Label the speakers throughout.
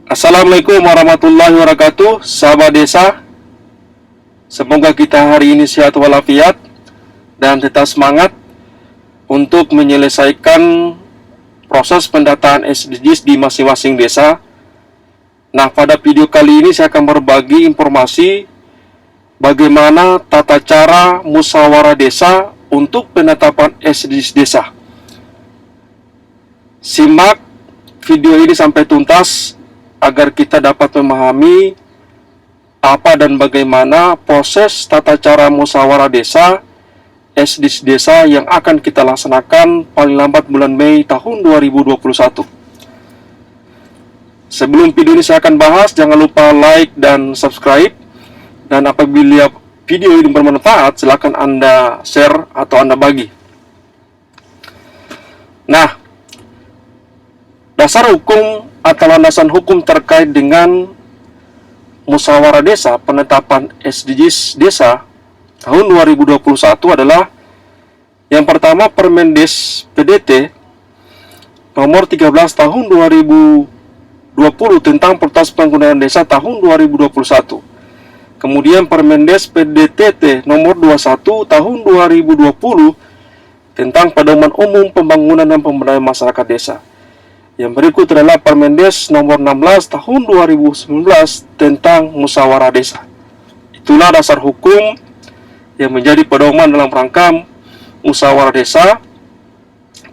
Speaker 1: Assalamualaikum warahmatullahi wabarakatuh, sahabat desa. Semoga kita hari ini sehat walafiat dan tetap semangat untuk menyelesaikan proses pendataan SDGs di masing-masing desa. Nah, pada video kali ini saya akan berbagi informasi bagaimana tata cara musyawarah desa untuk penetapan SDGs desa. Simak video ini sampai tuntas agar kita dapat memahami apa dan bagaimana proses tata cara musyawarah desa SDGs desa yang akan kita laksanakan paling lambat bulan Mei tahun 2021. Sebelum video ini saya akan bahas, jangan lupa like dan subscribe, dan apabila video ini bermanfaat silakan Anda share atau Anda bagi. Nah, dasar hukum atau landasan hukum terkait dengan musyawarah desa penetapan SDGs desa tahun 2021 adalah yang pertama Permendes PDT nomor 13 tahun 2020 tentang Prioritas Penggunaan Desa tahun 2021. Kemudian Permendes PDTT nomor 21 tahun 2020 tentang Pedoman Umum Pembangunan dan Pemberdayaan Masyarakat Desa. Yang berikut adalah Permendes nomor 16 tahun 2019 tentang musyawarah desa. Itulah dasar hukum yang menjadi pedoman dalam rangka musyawarah desa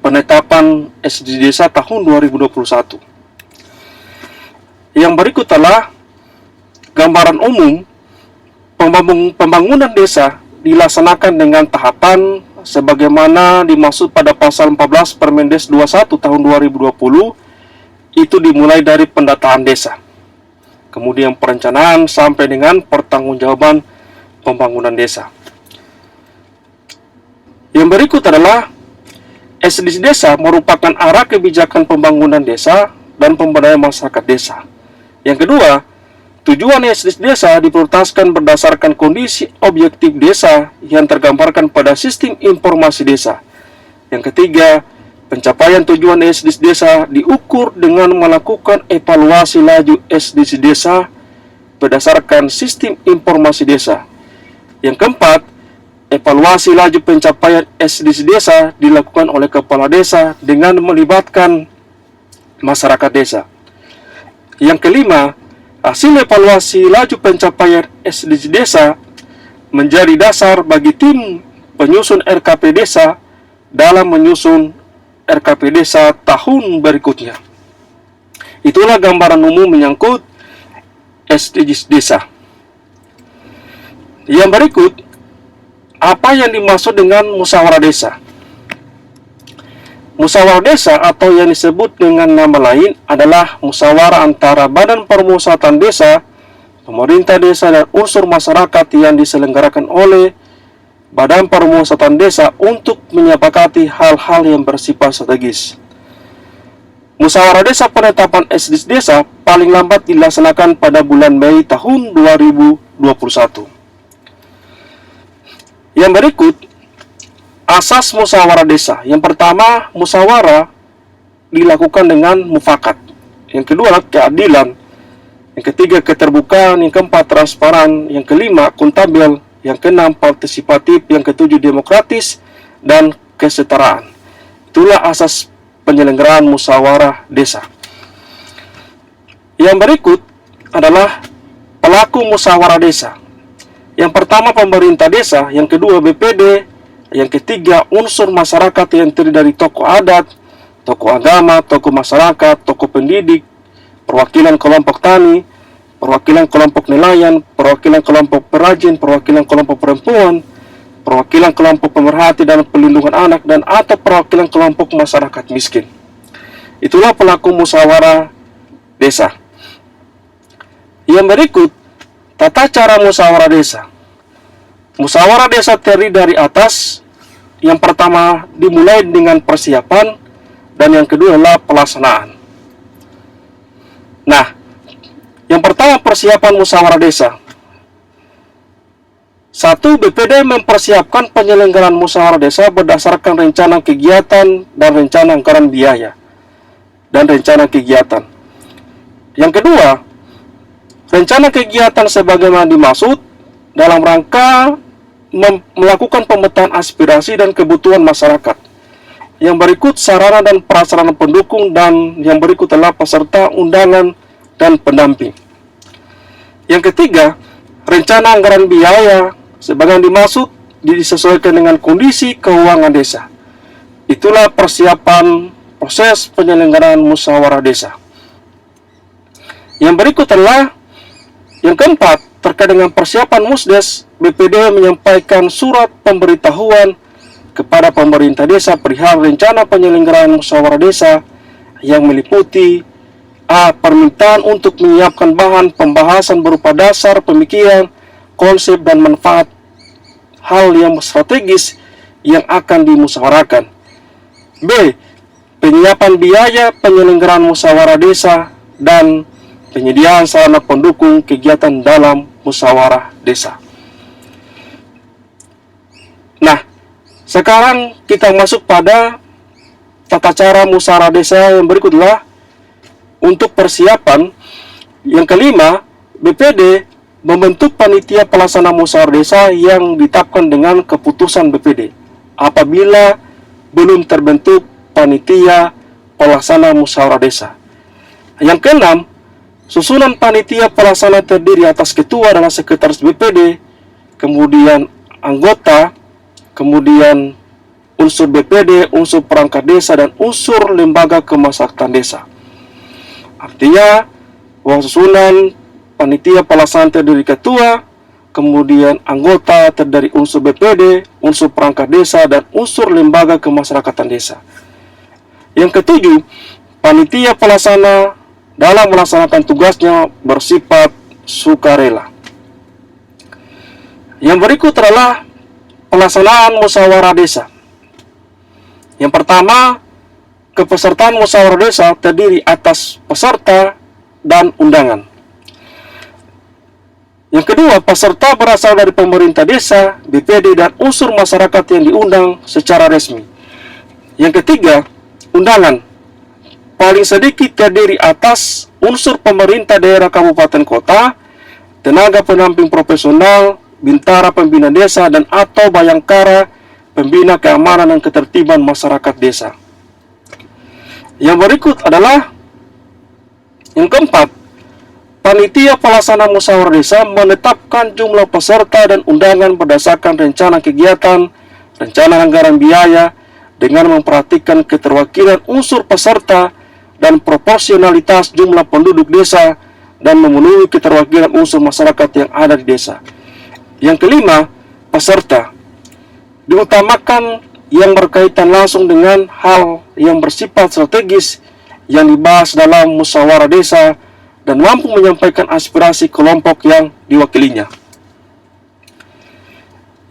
Speaker 1: penetapan SDGs desa tahun 2021. Yang berikut adalah gambaran umum pembangunan desa dilaksanakan dengan tahapan sebagaimana dimaksud pada pasal 14 Permendes 21 tahun 2020. Itu dimulai dari pendataan desa, kemudian perencanaan sampai dengan pertanggungjawaban pembangunan desa. Yang berikut adalah SDGs desa merupakan arah kebijakan pembangunan desa dan pemberdayaan masyarakat desa. Yang kedua, tujuan SDGs desa diprioritaskan berdasarkan kondisi objektif desa yang tergambarkan pada sistem informasi desa. Yang ketiga, pencapaian tujuan SDGs desa diukur dengan melakukan evaluasi laju SDGs desa berdasarkan sistem informasi desa. Yang keempat, evaluasi laju pencapaian SDGs desa dilakukan oleh kepala desa dengan melibatkan masyarakat desa. Yang kelima, hasil evaluasi laju pencapaian SDGs desa menjadi dasar bagi tim penyusun RKP desa dalam menyusun RKP desa tahun berikutnya. Itulah gambaran umum menyangkut SDGs desa. Yang berikut, apa yang dimaksud dengan musyawarah desa? Musyawarah desa atau yang disebut dengan nama lain adalah musyawarah antara Badan Permusyawaratan Desa, pemerintah desa, dan unsur masyarakat yang diselenggarakan oleh Badan Permusyawaratan Desa untuk menyepakati hal-hal yang bersifat strategis. Musyawarah desa penetapan SDGs desa paling lambat dilaksanakan pada bulan Mei tahun 2021. Yang berikut, asas musyawarah desa. Yang pertama, musyawarah dilakukan dengan mufakat. Yang kedua, keadilan. Yang ketiga, keterbukaan. Yang keempat, transparan. Yang kelima, akuntabel. Yang keenam, partisipatif. Yang ketujuh, demokratis dan kesetaraan. Itulah asas penyelenggaraan musyawarah desa. Yang berikut adalah pelaku musyawarah desa. Yang pertama, pemerintah desa. Yang kedua, BPD. Yang ketiga, unsur masyarakat yang terdiri dari tokoh adat, tokoh agama, tokoh masyarakat, tokoh pendidik, perwakilan kelompok tani, perwakilan kelompok nelayan, perwakilan kelompok perajin, perwakilan kelompok perempuan, perwakilan kelompok pemerhati dan pelindungan anak, dan atau perwakilan kelompok masyarakat miskin. Itulah pelaku musyawarah desa. Yang berikut, tata cara musyawarah desa. Musyawarah desa terdiri dari atas. Yang pertama dimulai dengan persiapan, dan yang kedua adalah pelaksanaan. Nah, yang pertama persiapan musyawarah desa. 1. BPD mempersiapkan penyelenggaraan musyawarah desa berdasarkan rencana kegiatan dan rencana anggaran biaya dan rencana kegiatan. Yang kedua, rencana kegiatan sebagaimana dimaksud dalam rangka melakukan pemetaan aspirasi dan kebutuhan masyarakat. Yang berikut sarana dan prasarana pendukung, dan yang berikut adalah peserta, undangan, dan pendamping. Yang ketiga, rencana anggaran biaya sebagaimana dimaksud disesuaikan dengan kondisi keuangan desa. Itulah persiapan proses penyelenggaraan musyawarah desa. Yang berikut adalah yang keempat, terkait dengan persiapan Musdes, BPD menyampaikan surat pemberitahuan kepada pemerintah desa perihal rencana penyelenggaraan musyawarah desa yang meliputi A. Permintaan untuk menyiapkan bahan pembahasan berupa dasar pemikiran, konsep, dan manfaat hal yang strategis yang akan dimusyawarahkan. B. Penyiapan biaya penyelenggaraan musyawarah desa dan penyediaan sarana pendukung kegiatan dalam musyawarah desa. Nah, sekarang kita masuk pada tata cara musyawarah desa yang berikutlah. Untuk persiapan, yang kelima, BPD membentuk panitia pelaksana musyawarah desa yang ditetapkan dengan keputusan BPD apabila belum terbentuk panitia pelaksana musyawarah desa. Yang keenam, susunan panitia pelaksana terdiri atas ketua dan sekretaris BPD, kemudian anggota, kemudian unsur BPD, unsur perangkat desa, dan unsur lembaga kemasyarakatan desa. Artinya bahwa susunan panitia pelaksana terdiri ketua, kemudian anggota terdiri unsur BPD, unsur perangkat desa, dan unsur lembaga kemasyarakatan desa. Yang ketujuh, panitia pelaksana dalam melaksanakan tugasnya bersifat sukarela. Yang berikut adalah pelaksanaan musyawarah desa. Yang pertama, kepesertaan musyawarah desa terdiri atas peserta dan undangan. Yang kedua, peserta berasal dari pemerintah desa, BPD, dan unsur masyarakat yang diundang secara resmi. Yang ketiga, undangan. Paling sedikit terdiri atas unsur pemerintah daerah kabupaten kota, tenaga pendamping profesional, bintara pembina desa, dan atau bayangkara pembina keamanan dan ketertiban masyarakat desa. Yang berikut adalah yang keempat, panitia pelaksana musyawarah desa menetapkan jumlah peserta dan undangan berdasarkan rencana kegiatan, rencana anggaran biaya dengan memperhatikan keterwakilan unsur peserta dan proporsionalitas jumlah penduduk desa dan memenuhi keterwakilan unsur masyarakat yang ada di desa. Yang kelima, peserta diutamakan yang berkaitan langsung dengan hal yang bersifat strategis yang dibahas dalam musyawarah desa dan mampu menyampaikan aspirasi kelompok yang diwakilinya.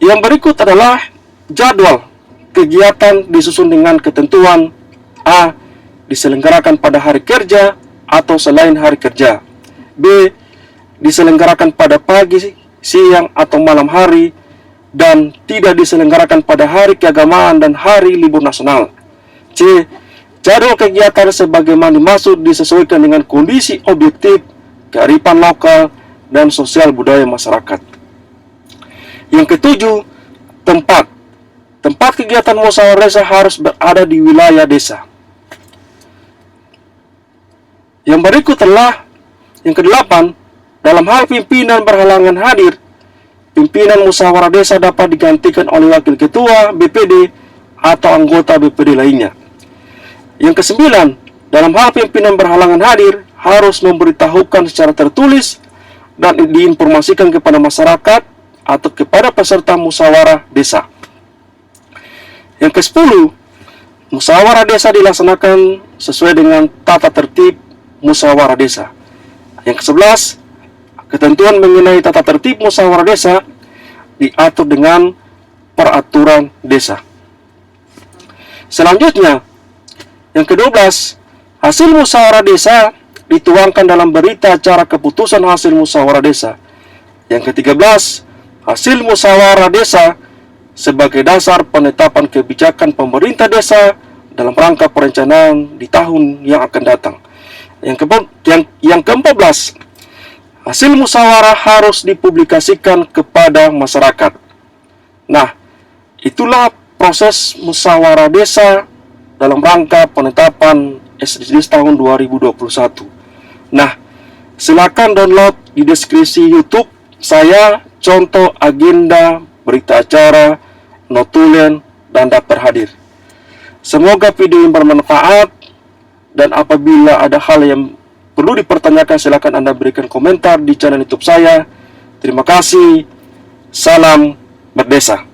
Speaker 1: Yang berikut adalah jadwal kegiatan disusun dengan ketentuan A. Diselenggarakan pada hari kerja atau selain hari kerja. B. Diselenggarakan pada pagi, siang, atau malam hari, dan tidak diselenggarakan pada hari keagamaan dan hari libur nasional. C. Jadwal kegiatan sebagaimana dimaksud disesuaikan dengan kondisi objektif, kearifan lokal, dan sosial budaya masyarakat. Yang ketujuh, tempat. Tempat kegiatan musyawarah desa harus berada di wilayah desa. Yang berikut adalah yang kedelapan, dalam hal pimpinan berhalangan hadir, pimpinan musyawarah desa dapat digantikan oleh wakil ketua BPD atau anggota BPD lainnya. Yang kesembilan, dalam hal pimpinan berhalangan hadir harus memberitahukan secara tertulis dan diinformasikan kepada masyarakat atau kepada peserta musyawarah desa. Yang kesepuluh, musyawarah desa dilaksanakan sesuai dengan tata tertib musyawarah desa. Yang kesebelas, ketentuan mengenai tata tertib musyawarah desa diatur dengan peraturan desa. Selanjutnya, yang ke-12, hasil musyawarah desa dituangkan dalam berita acara keputusan hasil musyawarah desa. Yang ke-13, hasil musyawarah desa sebagai dasar penetapan kebijakan pemerintah desa dalam rangka perencanaan di tahun yang akan datang. Yang ke-14, hasil musyawarah harus dipublikasikan kepada masyarakat. Nah, itulah proses musyawarah desa dalam rangka penetapan SDGs tahun 2021. Nah, silakan download di deskripsi YouTube saya contoh agenda, berita acara, notulen, dan daftar hadir. Semoga video ini bermanfaat, dan apabila ada hal yang perlu dipertanyakan silakan Anda berikan komentar di channel YouTube saya. Terima kasih. Salam Berdesa.